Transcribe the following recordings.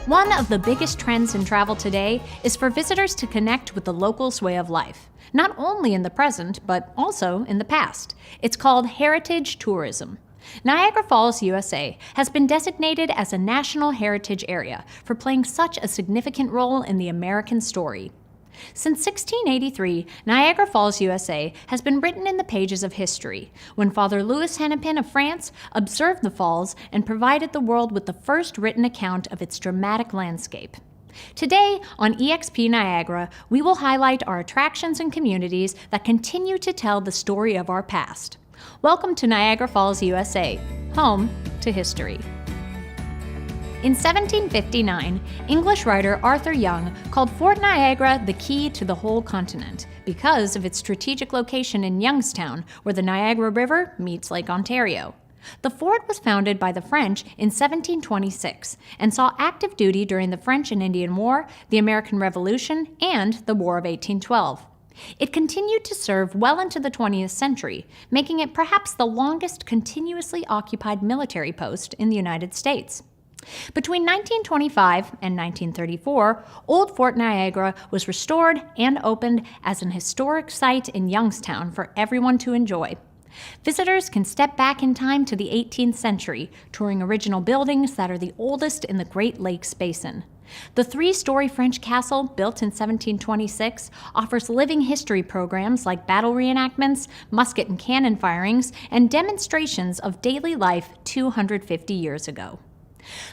One of the biggest trends in travel today is for visitors to connect with the locals' way of life, not only in the present, but also in the past. It's called heritage tourism. Niagara Falls, USA has been designated as a National Heritage Area for playing such a significant role in the American story. Since 1683, Niagara Falls, USA has been written in the pages of history, when Father Louis Hennepin of France observed the falls and provided the world with the first written account of its dramatic landscape. Today, on EXP Niagara, we will highlight our attractions and communities that continue to tell the story of our past. Welcome to Niagara Falls, USA, home to history. In 1759, English writer Arthur Young called Fort Niagara the key to the whole continent because of its strategic location in Youngstown, where the Niagara River meets Lake Ontario. The fort was founded by the French in 1726 and saw active duty during the French and Indian War, the American Revolution, and the War of 1812. It continued to serve well into the 20th century, making it perhaps the longest continuously occupied military post in the United States. Between 1925 and 1934, Old Fort Niagara was restored and opened as an historic site in Youngstown for everyone to enjoy. Visitors can step back in time to the 18th century, touring original buildings that are the oldest in the Great Lakes Basin. The three-story French castle, built in 1726, offers living history programs like battle reenactments, musket and cannon firings, and demonstrations of daily life 250 years ago.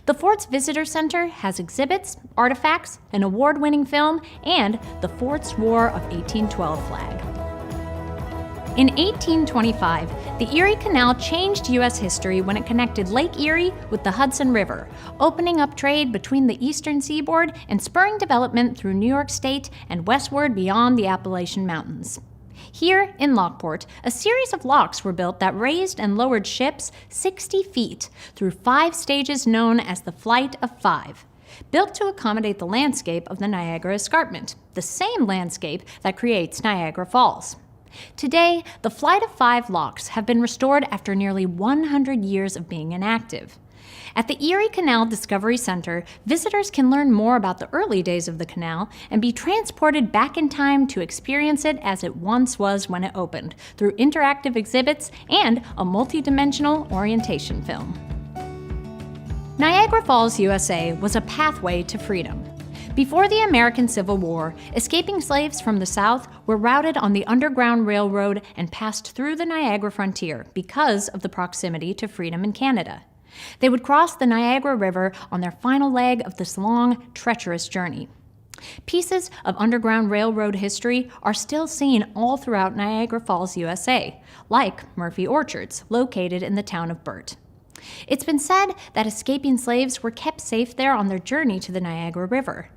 The fort's visitor center has exhibits, artifacts, an award-winning film, and the Fort's War of 1812 flag. In 1825, the Erie Canal changed U.S. history when it connected Lake Erie with the Hudson River, opening up trade between the eastern seaboard and spurring development through New York State and westward beyond the Appalachian Mountains. Here in Lockport, a series of locks were built that raised and lowered ships 60 feet through 5 stages known as the Flight of Five, built to accommodate the landscape of the Niagara Escarpment, the same landscape that creates Niagara Falls. Today, the Flight of Five locks have been restored after nearly 100 years of being inactive. At the Erie Canal Discovery Center, visitors can learn more about the early days of the canal and be transported back in time to experience it as it once was when it opened, through interactive exhibits and a multi-dimensional orientation film. Niagara Falls, USA was a pathway to freedom. Before the American Civil War, escaping slaves from the South were routed on the Underground Railroad and passed through the Niagara frontier because of the proximity to freedom in Canada. They would cross the Niagara River on their final leg of this long, treacherous journey. Pieces of Underground Railroad history are still seen all throughout Niagara Falls, USA, like Murphy Orchards, located in the town of Burt. It's been said that escaping slaves were kept safe there on their journey to the Niagara River.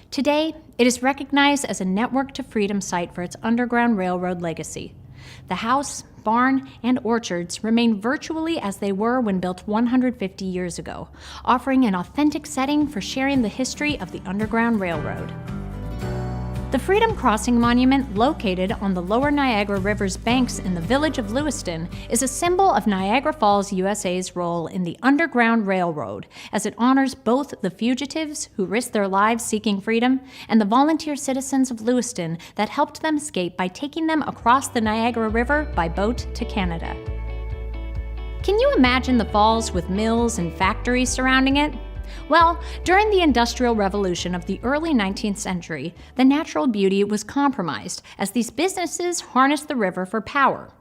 Today, it is recognized as a Network to Freedom site for its Underground Railroad legacy. The house, barn, and orchards remain virtually as they were when built 150 years ago, offering an authentic setting for sharing the history of the Underground Railroad. The Freedom Crossing Monument, located on the lower Niagara River's banks in the village of Lewiston, is a symbol of Niagara Falls, USA's role in the Underground Railroad, as it honors both the fugitives who risked their lives seeking freedom and the volunteer citizens of Lewiston that helped them escape by taking them across the Niagara River by boat to Canada. Can you imagine the falls with mills and factories surrounding it? Well, during the Industrial Revolution of the early 19th century, the natural beauty was compromised as these businesses harnessed the river for power.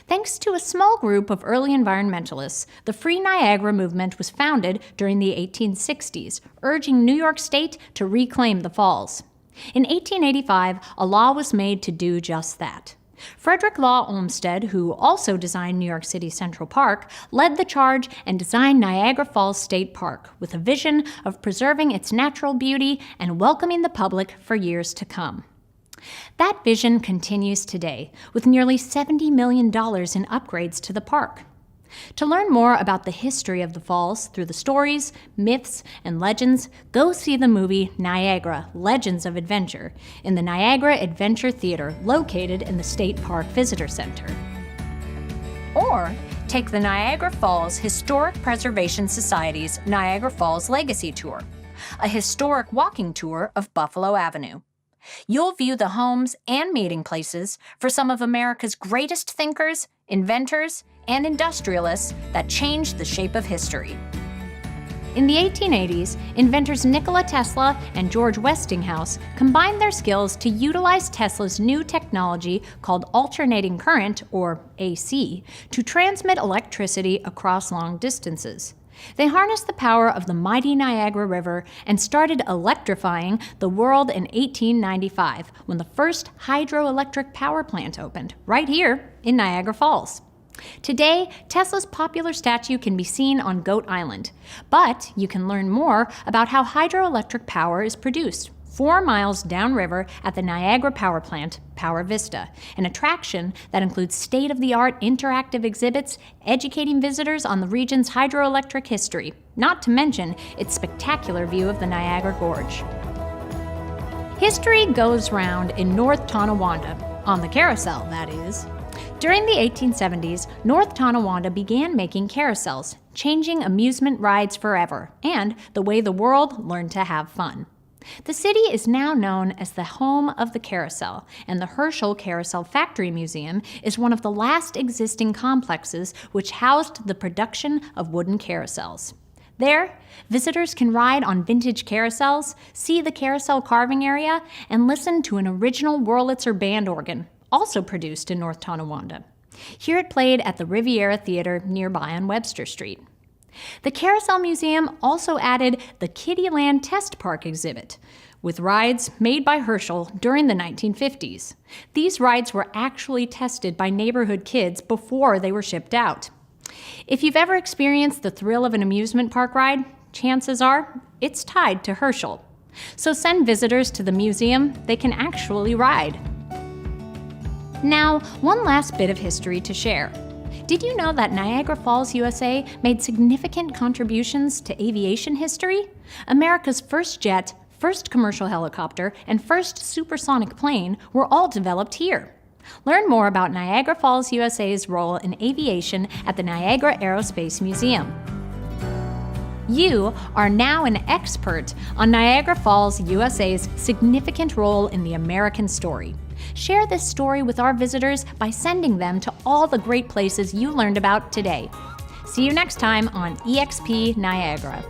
Thanks to a small group of early environmentalists, the Free Niagara movement was founded during the 1860s, urging New York State to reclaim the falls. In 1885, a law was made to do just that. Frederick Law Olmsted, who also designed New York City Central Park, led the charge and designed Niagara Falls State Park with a vision of preserving its natural beauty and welcoming the public for years to come. That vision continues today, with nearly $70 million in upgrades to the park. To learn more about the history of the falls through the stories, myths, and legends, go see the movie Niagara: Legends of Adventure in the Niagara Adventure Theater located in the State Park Visitor Center. Or take the Niagara Falls Historic Preservation Society's Niagara Falls Legacy Tour. a historic walking tour of Buffalo Avenue. You'll view the homes and meeting places for some of America's greatest thinkers, inventors, and industrialists that changed the shape of history. In the 1880s, inventors Nikola Tesla and George Westinghouse combined their skills to utilize Tesla's new technology called alternating current, or AC, to transmit electricity across long distances. They harnessed the power of the mighty Niagara River and started electrifying the world in 1895 when the first hydroelectric power plant opened, right here in Niagara Falls. Today, Tesla's popular statue can be seen on Goat Island, but you can learn more about how hydroelectric power is produced 4 miles downriver at the Niagara Power Plant, Power Vista, an attraction that includes state-of-the-art interactive exhibits educating visitors on the region's hydroelectric history, not to mention its spectacular view of the Niagara Gorge. History goes round in North Tonawanda, on the Carrousel, that is. During the 1870s, North Tonawanda began making carousels, changing amusement rides forever, and the way the world learned to have fun. The city is now known as the home of the carousel, and the Herschell Carousel Factory Museum is one of the last existing complexes which housed the production of wooden carousels. There, visitors can ride on vintage carousels, see the carousel carving area, and listen to an original Wurlitzer band organ, also produced in North Tonawanda. Here it played at the Riviera Theater nearby on Webster Street. The Carousel Museum also added the Kiddieland Test Park exhibit, with rides made by Herschell during the 1950s. These rides were actually tested by neighborhood kids before they were shipped out. If you've ever experienced the thrill of an amusement park ride, chances are it's tied to Herschell. So send visitors to the museum they can actually ride. Now, one last bit of history to share. Did you know that Niagara Falls, USA made significant contributions to aviation history? America's first jet, first commercial helicopter, and first supersonic plane were all developed here. Learn more about Niagara Falls, USA's role in aviation at the Niagara Aerospace Museum. You are now an expert on Niagara Falls, USA's significant role in the American story. Share this story with our visitors by sending them to all the great places you learned about today. See you next time on EXP Niagara.